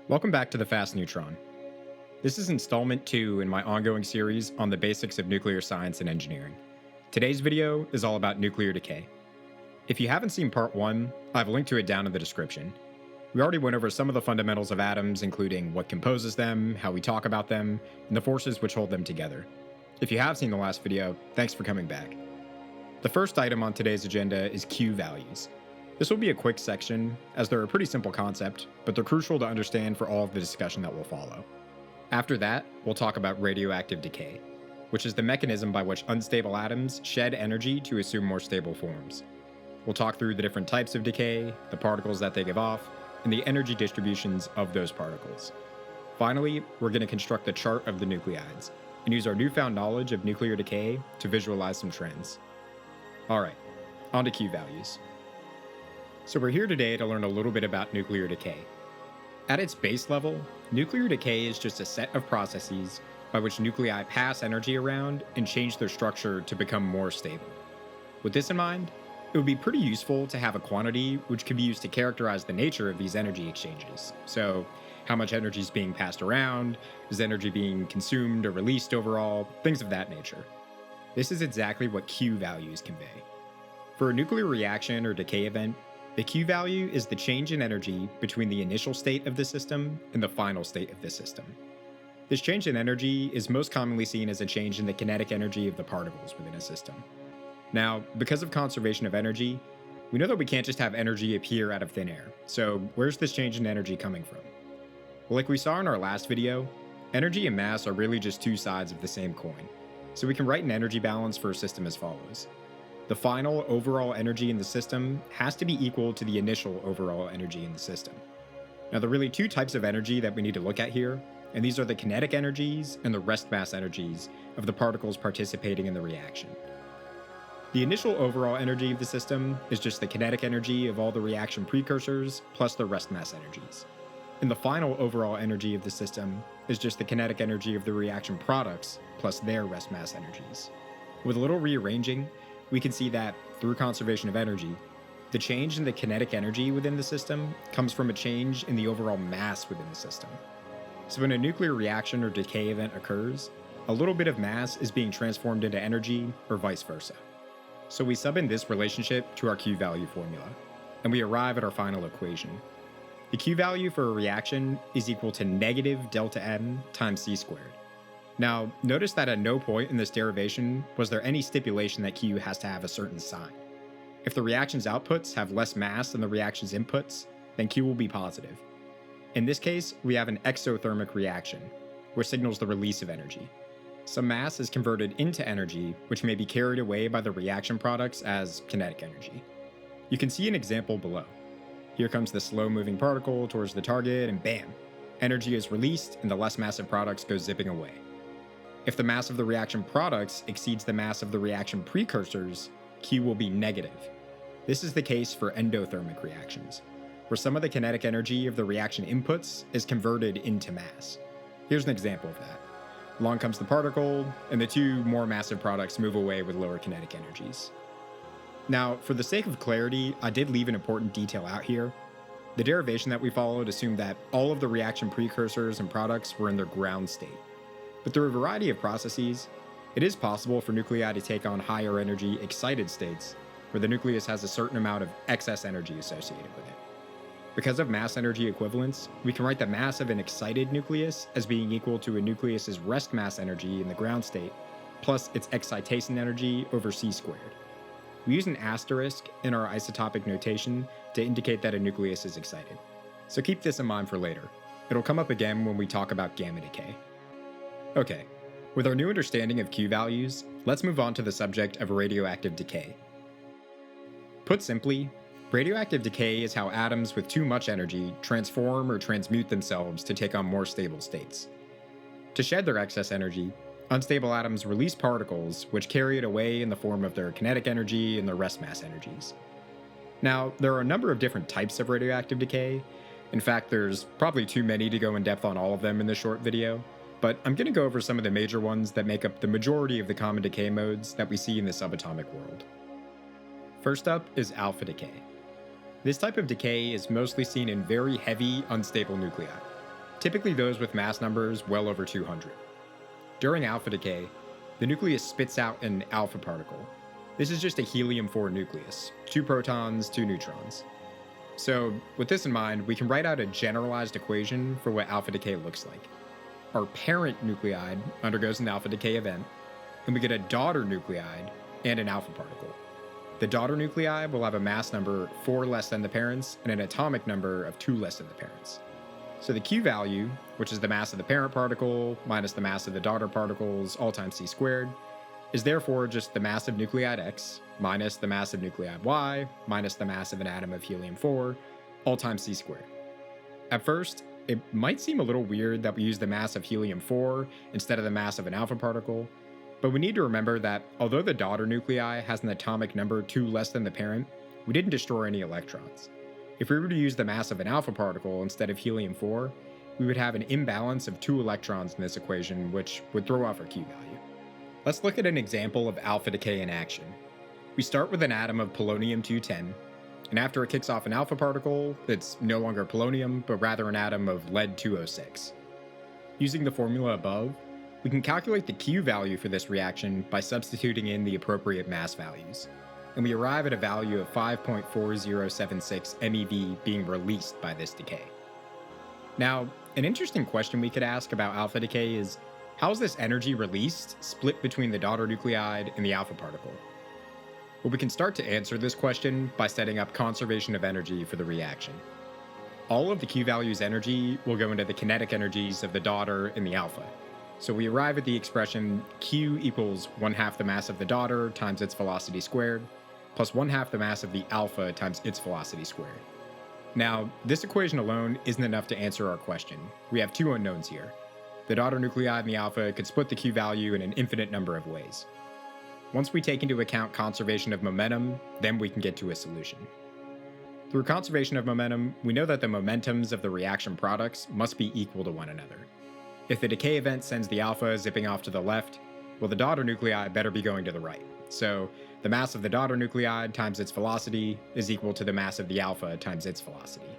Welcome back to the Fast Neutron. This is installment 2 in my ongoing series on the basics of nuclear science and engineering. Today's video is all about nuclear decay. If you haven't seen part 1, I've linked to it down in the description. We already went over some of the fundamentals of atoms, including what composes them, how we talk about them, and the forces which hold them together. If you have seen the last video, thanks for coming back. The first item on today's agenda is Q values. This will be a quick section, as they're a pretty simple concept, but they're crucial to understand for all of the discussion that will follow. After that, we'll talk about radioactive decay, which is the mechanism by which unstable atoms shed energy to assume more stable forms. We'll talk through the different types of decay, the particles that they give off, and the energy distributions of those particles. Finally, we're going to construct the chart of the nuclides, and use our newfound knowledge of nuclear decay to visualize some trends. Alright, on to Q values. So we're here today to learn a little bit about nuclear decay. At its base level, nuclear decay is just a set of processes by which nuclei pass energy around and change their structure to become more stable. With this in mind, it would be pretty useful to have a quantity which can be used to characterize the nature of these energy exchanges. So, how much energy is being passed around, is energy being consumed or released overall, things of that nature. This is exactly what Q values convey. For a nuclear reaction or decay event, the Q value is the change in energy between the initial state of the system and the final state of the system. This change in energy is most commonly seen as a change in the kinetic energy of the particles within a system. Now, because of conservation of energy, we know that we can't just have energy appear out of thin air. So where's this change in energy coming from? Well, like we saw in our last video, energy and mass are really just two sides of the same coin. So we can write an energy balance for a system as follows. The final overall energy in the system has to be equal to the initial overall energy in the system. Now, there are really two types of energy that we need to look at here, and these are the kinetic energies and the rest mass energies of the particles participating in the reaction. The initial overall energy of the system is just the kinetic energy of all the reaction precursors plus the rest mass energies. And the final overall energy of the system is just the kinetic energy of the reaction products plus their rest mass energies. With a little rearranging, we can see that, through conservation of energy, the change in the kinetic energy within the system comes from a change in the overall mass within the system. So when a nuclear reaction or decay event occurs, a little bit of mass is being transformed into energy, or vice versa. So we sub in this relationship to our Q value formula, and we arrive at our final equation. The Q value for a reaction is equal to negative delta M times C squared. Now, notice that at no point in this derivation was there any stipulation that Q has to have a certain sign. If the reaction's outputs have less mass than the reaction's inputs, then Q will be positive. In this case, we have an exothermic reaction, which signals the release of energy. Some mass is converted into energy, which may be carried away by the reaction products as kinetic energy. You can see an example below. Here comes the slow-moving particle towards the target, and bam! Energy is released, and the less massive products go zipping away. If the mass of the reaction products exceeds the mass of the reaction precursors, Q will be negative. This is the case for endothermic reactions, where some of the kinetic energy of the reaction inputs is converted into mass. Here's an example of that. Along comes the particle, and the two more massive products move away with lower kinetic energies. Now, for the sake of clarity, I did leave an important detail out here. The derivation that we followed assumed that all of the reaction precursors and products were in their ground state. But through a variety of processes, it is possible for nuclei to take on higher energy excited states, where the nucleus has a certain amount of excess energy associated with it. Because of mass energy equivalence, we can write the mass of an excited nucleus as being equal to a nucleus's rest mass energy in the ground state, plus its excitation energy over C squared. We use an asterisk in our isotopic notation to indicate that a nucleus is excited. So keep this in mind for later. It'll come up again when we talk about gamma decay. Okay, with our new understanding of Q values, let's move on to the subject of radioactive decay. Put simply, radioactive decay is how atoms with too much energy transform or transmute themselves to take on more stable states. To shed their excess energy, unstable atoms release particles which carry it away in the form of their kinetic energy and their rest mass energies. Now, there are a number of different types of radioactive decay. In fact, there's probably too many to go in depth on all of them in this short video. But I'm going to go over some of the major ones that make up the majority of the common decay modes that we see in the subatomic world. First up is alpha decay. This type of decay is mostly seen in very heavy, unstable nuclei. typically those with mass numbers well over 200. During alpha decay, the nucleus spits out an alpha particle. This is just a helium-4 nucleus, 2 protons, 2 neutrons. So, with this in mind, we can write out a generalized equation for what alpha decay looks like. Our parent nuclide undergoes an alpha decay event, and we get a daughter nuclide and an alpha particle. The daughter nuclei will have a mass number 4 less than the parents and an atomic number of 2 less than the parents. So the Q value, which is the mass of the parent particle minus the mass of the daughter particles all times c squared, is therefore just the mass of nuclide X minus the mass of nuclide Y minus the mass of an atom of helium-4 all times c squared. At first, it might seem a little weird that we use the mass of helium-4 instead of the mass of an alpha particle, but we need to remember that although the daughter nuclei has an atomic number 2 less than the parent, we didn't destroy any electrons. If we were to use the mass of an alpha particle instead of helium-4, we would have an imbalance of 2 electrons in this equation, which would throw off our Q value. Let's look at an example of alpha decay in action. We start with an atom of polonium-210, and after it kicks off an alpha particle, it's no longer polonium, but rather an atom of lead-206. Using the formula above, we can calculate the Q value for this reaction by substituting in the appropriate mass values, and we arrive at a value of 5.4076 MeV being released by this decay. Now, an interesting question we could ask about alpha decay is, how is this energy released split between the daughter nuclide and the alpha particle? Well, we can start to answer this question by setting up conservation of energy for the reaction. All of the Q value's energy will go into the kinetic energies of the daughter and the alpha. So we arrive at the expression Q equals 1/2 the mass of the daughter times its velocity squared, plus 1/2 the mass of the alpha times its velocity squared. Now, this equation alone isn't enough to answer our question. We have 2 unknowns here. The daughter nuclei and the alpha could split the Q value in an infinite number of ways. Once we take into account conservation of momentum, then we can get to a solution. Through conservation of momentum, we know that the momentums of the reaction products must be equal to one another. If the decay event sends the alpha zipping off to the left, well, the daughter nuclei better be going to the right. So the mass of the daughter nuclide times its velocity is equal to the mass of the alpha times its velocity.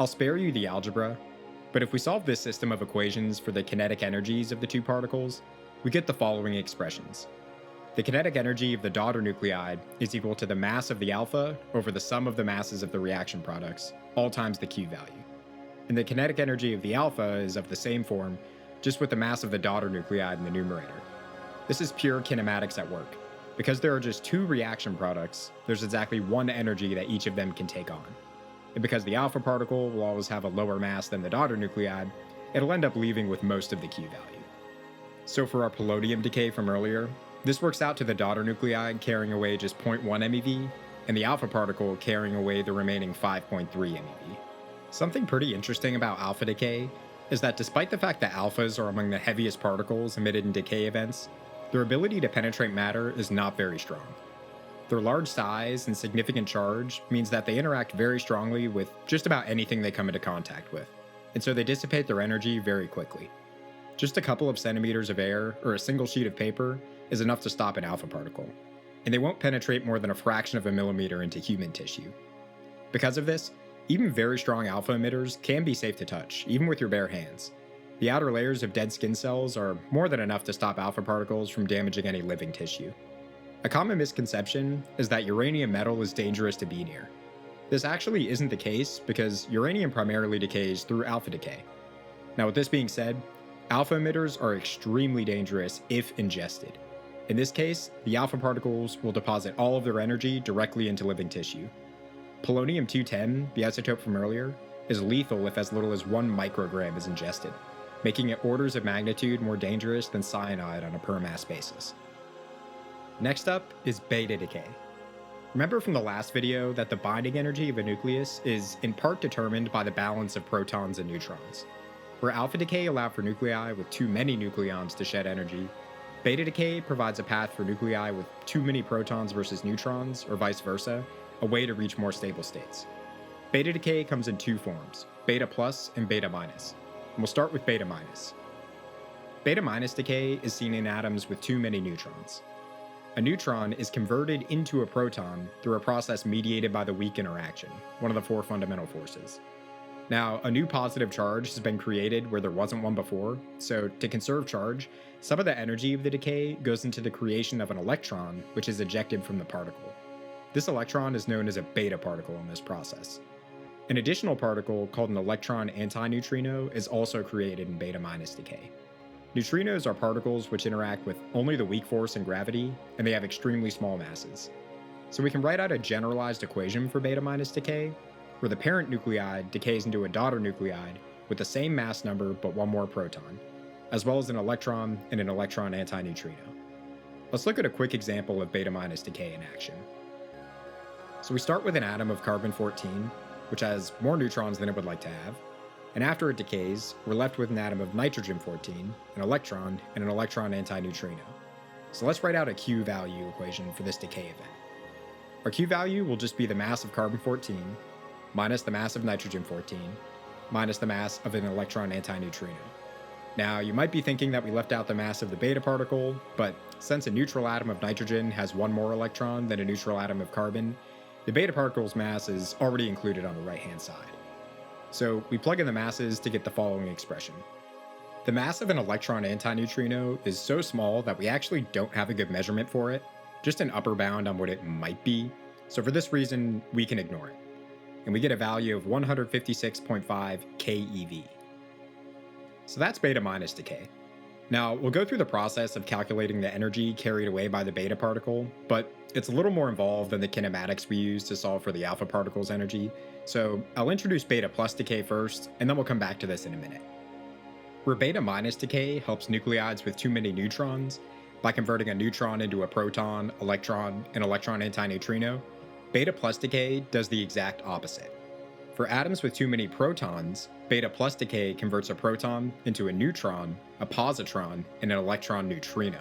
I'll spare you the algebra, but if we solve this system of equations for the kinetic energies of the 2 particles, we get the following expressions. The kinetic energy of the daughter nuclide is equal to the mass of the alpha over the sum of the masses of the reaction products, all times the Q value. And the kinetic energy of the alpha is of the same form, just with the mass of the daughter nuclide in the numerator. This is pure kinematics at work. Because there are just 2 reaction products, there's exactly 1 energy that each of them can take on. And because the alpha particle will always have a lower mass than the daughter nuclide, it'll end up leaving with most of the Q value. So for our polonium decay from earlier, this works out to the daughter nuclide carrying away just 0.1 MeV, and the alpha particle carrying away the remaining 5.3 MeV. Something pretty interesting about alpha decay is that despite the fact that alphas are among the heaviest particles emitted in decay events, their ability to penetrate matter is not very strong. Their large size and significant charge means that they interact very strongly with just about anything they come into contact with, and so they dissipate their energy very quickly. Just a couple of centimeters of air or a single sheet of paper is enough to stop an alpha particle, and they won't penetrate more than a fraction of a millimeter into human tissue. Because of this, even very strong alpha emitters can be safe to touch, even with your bare hands. The outer layers of dead skin cells are more than enough to stop alpha particles from damaging any living tissue. A common misconception is that uranium metal is dangerous to be near. This actually isn't the case because uranium primarily decays through alpha decay. Now, with this being said, alpha emitters are extremely dangerous if ingested. In this case, the alpha particles will deposit all of their energy directly into living tissue. Polonium-210, the isotope from earlier, is lethal if as little as 1 microgram is ingested, making it orders of magnitude more dangerous than cyanide on a per mass basis. Next up is beta decay. Remember from the last video that the binding energy of a nucleus is in part determined by the balance of protons and neutrons. Where alpha decay allowed for nuclei with too many nucleons to shed energy, beta decay provides a path for nuclei with too many protons versus neutrons, or vice versa, a way to reach more stable states. Beta decay comes in 2 forms, beta plus and beta minus. And we'll start with beta minus. Beta minus decay is seen in atoms with too many neutrons. A neutron is converted into a proton through a process mediated by the weak interaction, one of the 4 fundamental forces. Now, a new positive charge has been created where there wasn't one before, so to conserve charge, some of the energy of the decay goes into the creation of an electron, which is ejected from the particle. This electron is known as a beta particle in this process. An additional particle called an electron antineutrino is also created in beta minus decay. Neutrinos are particles which interact with only the weak force and gravity, and they have extremely small masses. So we can write out a generalized equation for beta minus decay, where the parent nuclide decays into a daughter nuclide with the same mass number but one more proton, as well as an electron and an electron antineutrino. Let's look at a quick example of beta minus decay in action. So we start with an atom of carbon-14, which has more neutrons than it would like to have, and after it decays, we're left with an atom of nitrogen-14, an electron, and an electron antineutrino. So let's write out a Q value equation for this decay event. Our Q value will just be the mass of carbon-14 minus the mass of nitrogen-14 minus the mass of an electron antineutrino. Now, you might be thinking that we left out the mass of the beta particle, but since a neutral atom of nitrogen has one more electron than a neutral atom of carbon, the beta particle's mass is already included on the right-hand side. So we plug in the masses to get the following expression. The mass of an electron antineutrino is so small that we actually don't have a good measurement for it, just an upper bound on what it might be, so for this reason, we can ignore it. And we get a value of 156.5 keV. So that's beta minus decay. Now, we'll go through the process of calculating the energy carried away by the beta particle, but it's a little more involved than the kinematics we use to solve for the alpha particle's energy, so I'll introduce beta plus decay first, and then we'll come back to this in a minute. Where beta minus decay helps nuclides with too many neutrons, by converting a neutron into a proton, electron, and electron antineutrino, beta plus decay does the exact opposite. For atoms with too many protons, beta plus decay converts a proton into a neutron, a positron, and an electron neutrino.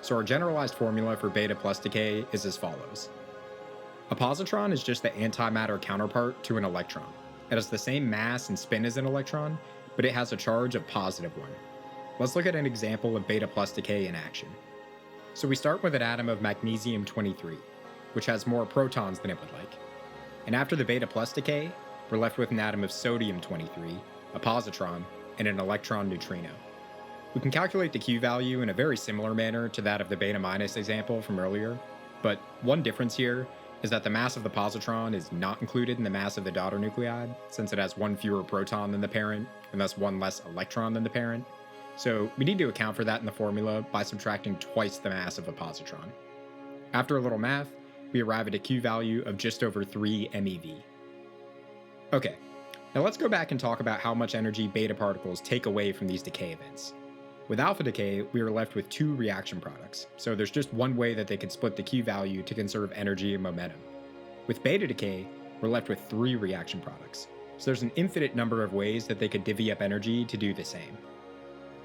So our generalized formula for beta plus decay is as follows. A positron is just the antimatter counterpart to an electron. It has the same mass and spin as an electron, but it has a charge of +1. Let's look at an example of beta plus decay in action. So we start with an atom of magnesium-23, which has more protons than it would like. And after the beta plus decay, we're left with an atom of sodium-23, a positron, and an electron neutrino. We can calculate the Q value in a very similar manner to that of the beta minus example from earlier, but one difference here is that the mass of the positron is not included in the mass of the daughter nuclide, since it has one fewer proton than the parent, and thus one less electron than the parent. So we need to account for that in the formula by subtracting twice the mass of a positron. After a little math, we arrive at a Q value of just over 3 MeV. Okay, now let's go back and talk about how much energy beta particles take away from these decay events. With alpha decay, we are left with 2 reaction products, so there's just one way that they could split the Q value to conserve energy and momentum. With beta decay, we're left with 3 reaction products, so there's an infinite number of ways that they could divvy up energy to do the same.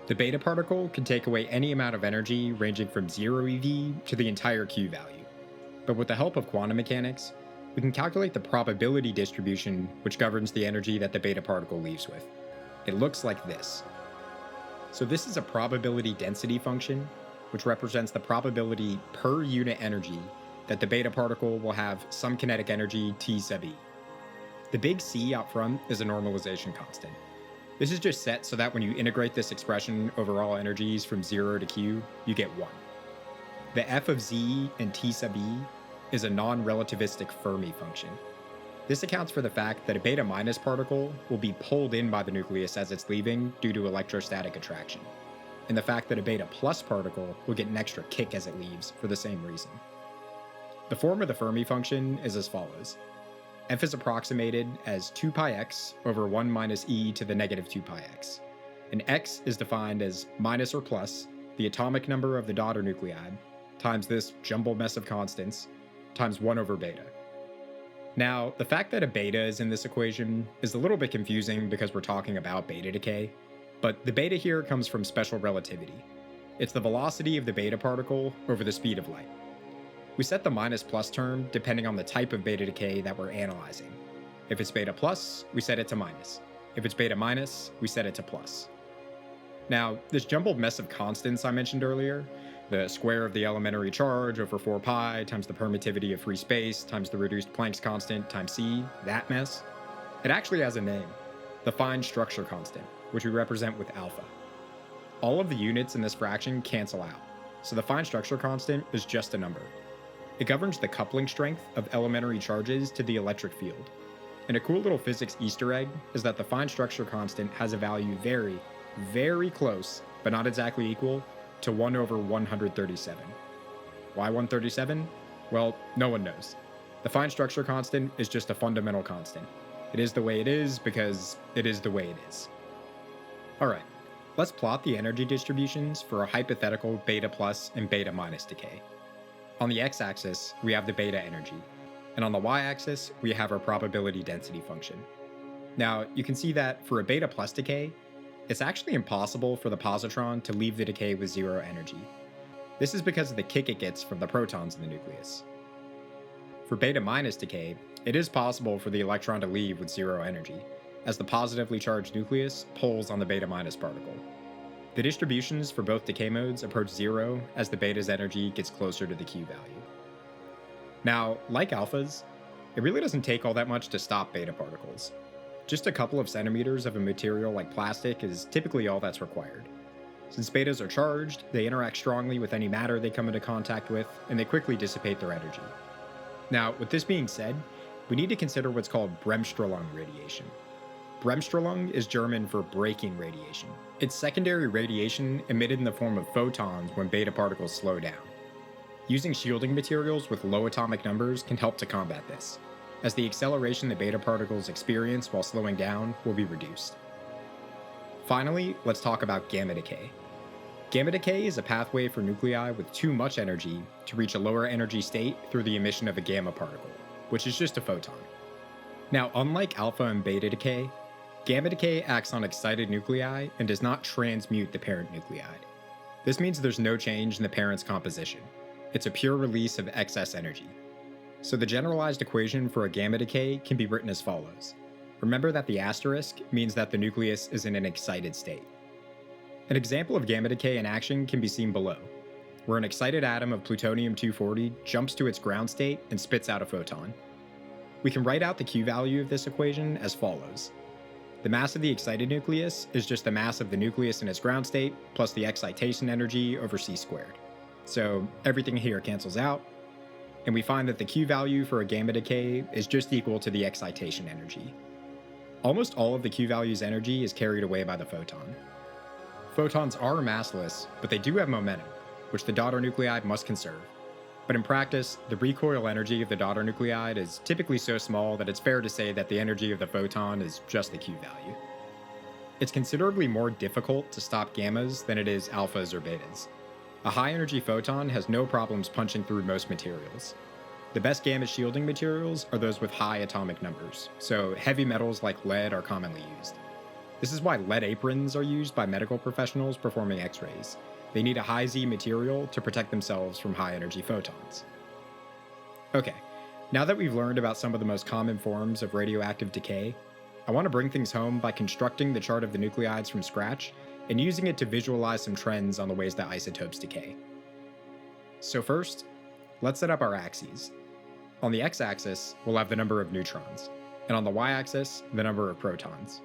The beta particle can take away any amount of energy ranging from 0 eV to the entire Q value. But with the help of quantum mechanics, we can calculate the probability distribution which governs the energy that the beta particle leaves with. It looks like this. So this is a probability density function, which represents the probability per unit energy that the beta particle will have some kinetic energy T sub e. The big C out front is a normalization constant. This is just set so that when you integrate this expression over all energies from 0 to Q, you get 1. The f of z and T sub e is a non-relativistic Fermi function. This accounts for the fact that a beta minus particle will be pulled in by the nucleus as it's leaving due to electrostatic attraction, and the fact that a beta plus particle will get an extra kick as it leaves for the same reason. The form of the Fermi function is as follows. F is approximated as 2 pi x over 1 minus e to the negative 2 pi x, and x is defined as minus or plus the atomic number of the daughter nuclide times this jumbled mess of constants times 1 over beta. Now, the fact that a beta is in this equation is a little bit confusing because we're talking about beta decay, but the beta here comes from special relativity. It's the velocity of the beta particle over the speed of light. We set the minus plus term depending on the type of beta decay that we're analyzing. If it's beta plus, we set it to minus. If it's beta minus, we set it to plus. Now, this jumbled mess of constants I mentioned earlier, the square of the elementary charge over 4 pi times the permittivity of free space times the reduced Planck's constant times c, that mess, it actually has a name. the fine structure constant, which we represent with alpha. All of the units in this fraction cancel out, so the fine structure constant is just a number. It governs the coupling strength of elementary charges to the electric field. And a cool little physics Easter egg is that the fine structure constant has a value very, very close, but not exactly equal, to 1 over 137. Why 137? Well, no one knows. The fine structure constant is just a fundamental constant. It is the way it is because it is the way it is. Alright, let's plot the energy distributions for a hypothetical beta plus and beta minus decay. On the x-axis, we have the beta energy, and on the y-axis, we have our probability density function. Now, you can see that for a beta plus decay, it's actually impossible for the positron to leave the decay with 0 energy. This is because of the kick it gets from the protons in the nucleus. For beta minus decay, it is possible for the electron to leave with 0 energy, as the positively charged nucleus pulls on the beta minus particle. The distributions for both decay modes approach 0 as the beta's energy gets closer to the Q value. Now, like alphas, it really doesn't take all that much to stop beta particles. Just a couple of centimeters of a material like plastic is typically all that's required. Since betas are charged, they interact strongly with any matter they come into contact with, and they quickly dissipate their energy. Now, with this being said, we need to consider what's called Bremsstrahlung radiation. Bremsstrahlung is German for braking radiation. It's secondary radiation emitted in the form of photons when beta particles slow down. Using shielding materials with low atomic numbers can help to combat this, as the acceleration the beta particles experience while slowing down will be reduced. Finally, let's talk about gamma decay. Gamma decay is a pathway for nuclei with too much energy to reach a lower energy state through the emission of a gamma particle, which is just a photon. Now, unlike alpha and beta decay, gamma decay acts on excited nuclei and does not transmute the parent nuclide. This means there's no change in the parent's composition. It's a pure release of excess energy. So the generalized equation for a gamma decay can be written as follows. Remember that the asterisk means that the nucleus is in an excited state. An example of gamma decay in action can be seen below, where an excited atom of plutonium-240 jumps to its ground state and spits out a photon. We can write out the Q value of this equation as follows. The mass of the excited nucleus is just the mass of the nucleus in its ground state plus the excitation energy over c squared. So everything here cancels out, and we find that the Q value for a gamma decay is just equal to the excitation energy. Almost all of the Q value's energy is carried away by the photon. Photons are massless, but they do have momentum, which the daughter nuclide must conserve. But in practice, the recoil energy of the daughter nuclide is typically so small that it's fair to say that the energy of the photon is just the Q value. It's considerably more difficult to stop gammas than it is alphas or betas. A high-energy photon has no problems punching through most materials. The best gamma shielding materials are those with high atomic numbers, so heavy metals like lead are commonly used. This is why lead aprons are used by medical professionals performing X-rays. They need a high Z material to protect themselves from high-energy photons. Okay, now that we've learned about some of the most common forms of radioactive decay, I want to bring things home by constructing the chart of the nuclides from scratch and using it to visualize some trends on the ways that isotopes decay. So first, let's set up our axes. On the x-axis, we'll have the number of neutrons, and on the y-axis, the number of protons.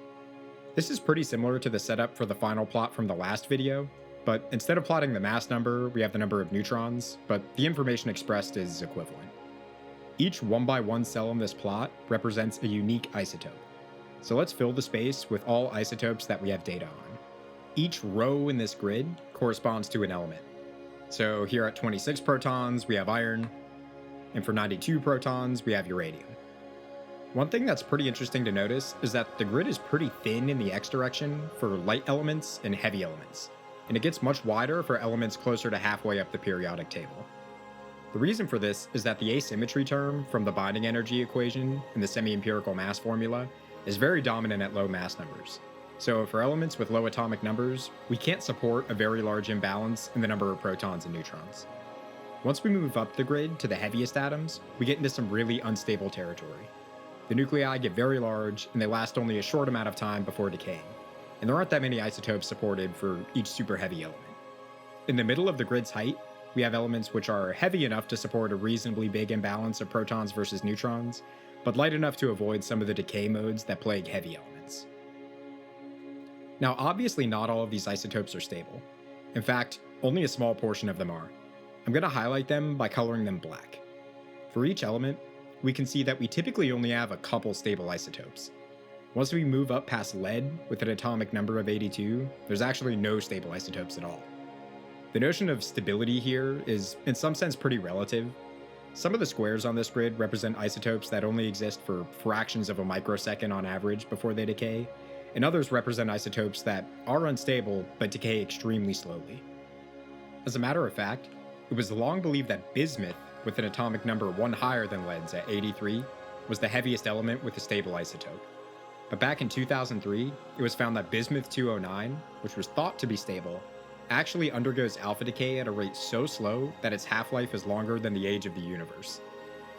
This is pretty similar to the setup for the final plot from the last video, but instead of plotting the mass number, we have the number of neutrons, but the information expressed is equivalent. Each 1x1 cell in this plot represents a unique isotope. So let's fill the space with all isotopes that we have data on. Each row in this grid corresponds to an element. So here at 26 protons, we have iron, and for 92 protons, we have uranium. One thing that's pretty interesting to notice is that the grid is pretty thin in the x direction for light elements and heavy elements, and it gets much wider for elements closer to halfway up the periodic table. The reason for this is that the asymmetry term from the binding energy equation in the semi-empirical mass formula is very dominant at low mass numbers. So for elements with low atomic numbers, we can't support a very large imbalance in the number of protons and neutrons. Once we move up the grid to the heaviest atoms, we get into some really unstable territory. The nuclei get very large, and they last only a short amount of time before decaying, and there aren't that many isotopes supported for each super heavy element. In the middle of the grid's height, we have elements which are heavy enough to support a reasonably big imbalance of protons versus neutrons, but light enough to avoid some of the decay modes that plague heavy elements. Now, obviously not all of these isotopes are stable. In fact, only a small portion of them are. I'm going to highlight them by coloring them black. For each element, we can see that we typically only have a couple stable isotopes. Once we move up past lead with an atomic number of 82, there's actually no stable isotopes at all. The notion of stability here is, in some sense, pretty relative. Some of the squares on this grid represent isotopes that only exist for fractions of a microsecond on average before they decay, and others represent isotopes that are unstable but decay extremely slowly. As a matter of fact, it was long believed that bismuth, with an atomic number one higher than lead's at 83, was the heaviest element with a stable isotope. But back in 2003, it was found that bismuth-209, which was thought to be stable, actually undergoes alpha decay at a rate so slow that its half-life is longer than the age of the universe.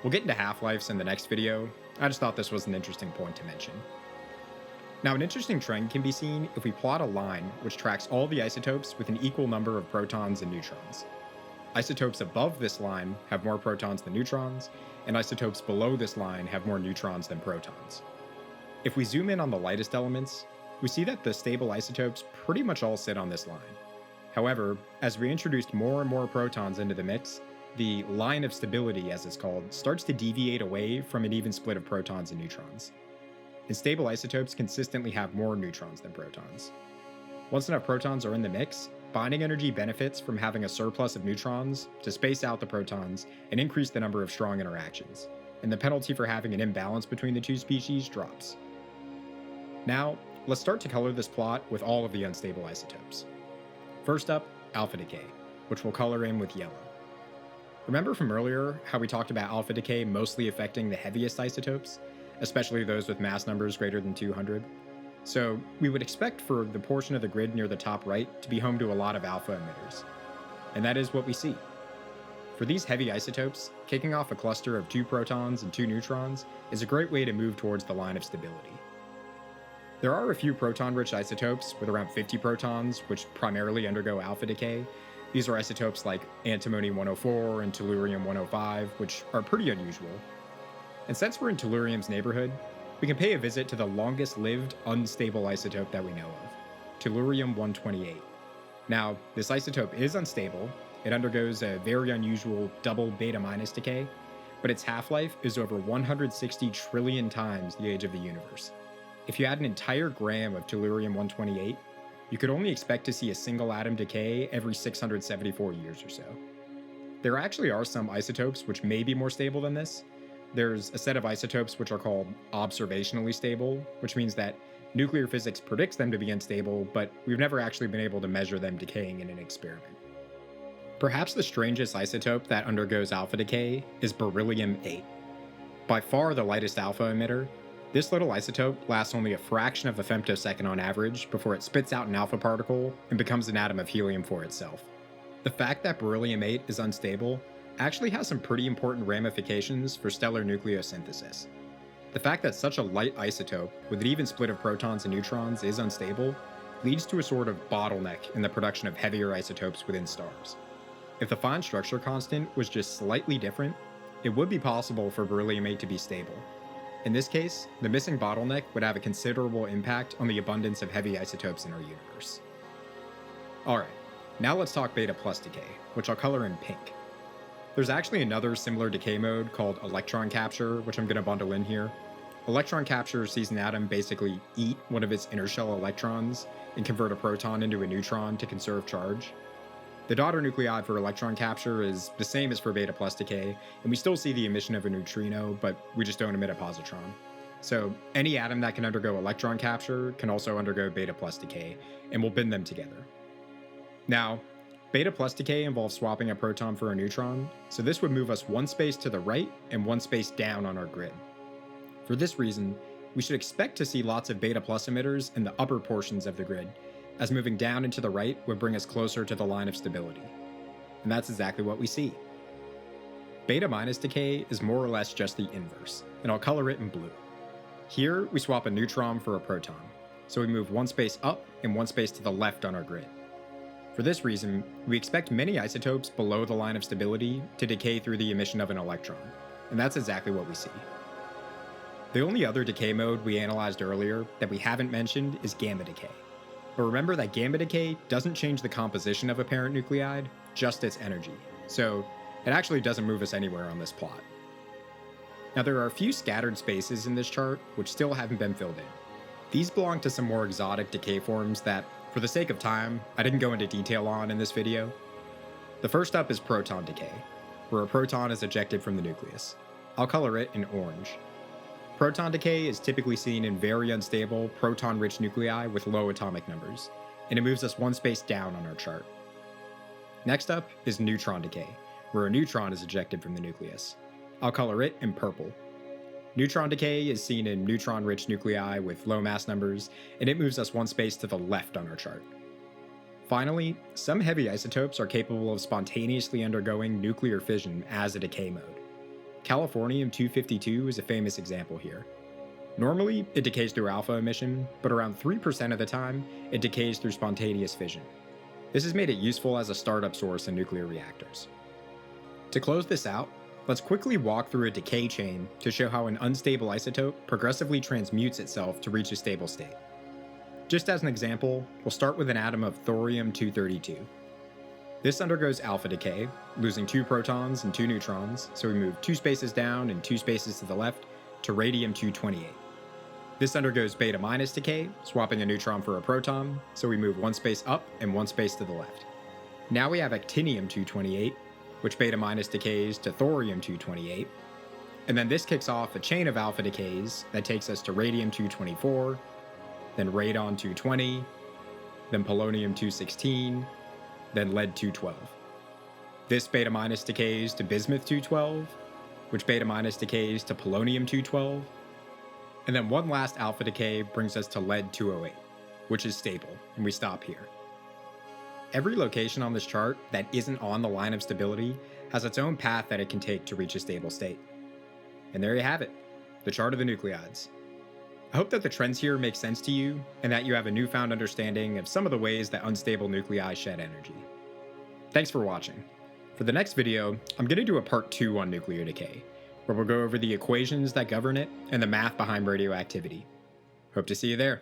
We'll get into half-lives in the next video. I just thought this was an interesting point to mention. Now, an interesting trend can be seen if we plot a line which tracks all the isotopes with an equal number of protons and neutrons. Isotopes above this line have more protons than neutrons, and isotopes below this line have more neutrons than protons. If we zoom in on the lightest elements, we see that the stable isotopes pretty much all sit on this line. However, as we introduced more and more protons into the mix, the line of stability, as it's called, starts to deviate away from an even split of protons and neutrons. And stable isotopes consistently have more neutrons than protons. Once enough protons are in the mix, binding energy benefits from having a surplus of neutrons to space out the protons and increase the number of strong interactions, and the penalty for having an imbalance between the two species drops. Now, let's start to color this plot with all of the unstable isotopes. First up, alpha decay, which we'll color in with yellow. Remember from earlier how we talked about alpha decay mostly affecting the heaviest isotopes, especially those with mass numbers greater than 200? So we would expect for the portion of the grid near the top right to be home to a lot of alpha emitters. And that is what we see. For these heavy isotopes, kicking off a cluster of 2 protons and 2 neutrons is a great way to move towards the line of stability. There are a few proton-rich isotopes with around 50 protons, which primarily undergo alpha decay. These are isotopes like antimony-104 and tellurium-105, which are pretty unusual. And since we're in tellurium's neighborhood, we can pay a visit to the longest-lived unstable isotope that we know of, tellurium-128. Now, this isotope is unstable. It undergoes a very unusual double beta-minus decay, but its half-life is over 160 trillion times the age of the universe. If you add an entire gram of tellurium-128, you could only expect to see a single atom decay every 674 years or so. There actually are some isotopes which may be more stable than this. There's a set of isotopes which are called observationally stable, which means that nuclear physics predicts them to be unstable, but we've never actually been able to measure them decaying in an experiment. Perhaps the strangest isotope that undergoes alpha decay is beryllium-8. By far the lightest alpha emitter, this little isotope lasts only a fraction of a femtosecond on average before it spits out an alpha particle and becomes an atom of helium for itself. The fact that beryllium-8 is unstable actually has some pretty important ramifications for stellar nucleosynthesis. The fact that such a light isotope with an even split of protons and neutrons is unstable leads to a sort of bottleneck in the production of heavier isotopes within stars. If the fine structure constant was just slightly different, it would be possible for beryllium-8 to be stable. In this case, the missing bottleneck would have a considerable impact on the abundance of heavy isotopes in our universe. Alright, now let's talk beta plus decay, which I'll color in pink. There's actually another similar decay mode called electron capture, which I'm going to bundle in here. Electron capture sees an atom basically eat one of its inner shell electrons and convert a proton into a neutron to conserve charge. The daughter nuclei for electron capture is the same as for beta plus decay, and we still see the emission of a neutrino, but we just don't emit a positron. So any atom that can undergo electron capture can also undergo beta plus decay, and we'll bin them together. Now, beta plus decay involves swapping a proton for a neutron, so this would move us one space to the right and one space down on our grid. For this reason, we should expect to see lots of beta plus emitters in the upper portions of the grid, as moving down and to the right would bring us closer to the line of stability. And that's exactly what we see. Beta minus decay is more or less just the inverse, and I'll color it in blue. Here, we swap a neutron for a proton, so we move one space up and one space to the left on our grid. For this reason, we expect many isotopes below the line of stability to decay through the emission of an electron, and that's exactly what we see. The only other decay mode we analyzed earlier that we haven't mentioned is gamma decay. But remember that gamma decay doesn't change the composition of a parent nucleide, just its energy, so it actually doesn't move us anywhere on this plot. Now there are a few scattered spaces in this chart which still haven't been filled in. These belong to some more exotic decay forms that, for the sake of time, I didn't go into detail on in this video. The first up is proton decay, where a proton is ejected from the nucleus. I'll color it in orange. Proton decay is typically seen in very unstable, proton-rich nuclei with low atomic numbers, and it moves us one space down on our chart. Next up is neutron decay, where a neutron is ejected from the nucleus. I'll color it in purple. Neutron decay is seen in neutron-rich nuclei with low mass numbers, and it moves us one space to the left on our chart. Finally, some heavy isotopes are capable of spontaneously undergoing nuclear fission as a decay mode. Californium-252 is a famous example here. Normally, it decays through alpha emission, but around 3% of the time, it decays through spontaneous fission. This has made it useful as a startup source in nuclear reactors. To close this out, let's quickly walk through a decay chain to show how an unstable isotope progressively transmutes itself to reach a stable state. Just as an example, we'll start with an atom of thorium-232. This undergoes alpha decay, losing 2 protons and 2 neutrons, so we move 2 spaces down and 2 spaces to the left to radium-228. This undergoes beta- decay, swapping a neutron for a proton, so we move 1 space up and 1 space to the left. Now we have actinium-228, which beta- decays to thorium-228, and then this kicks off a chain of alpha decays that takes us to radium-224, then radon-220, then polonium-216, then lead-212. This beta- decays to bismuth-212, which beta- decays to polonium-212, and then one last alpha decay brings us to lead-208, which is stable, and we stop here. Every location on this chart that isn't on the line of stability has its own path that it can take to reach a stable state. And there you have it, the chart of the nucleides. I hope that the trends here make sense to you, and that you have a newfound understanding of some of the ways that unstable nuclei shed energy. Thanks for watching. For the next video, I'm going to do a part 2 on nuclear decay, where we'll go over the equations that govern it and the math behind radioactivity. Hope to see you there.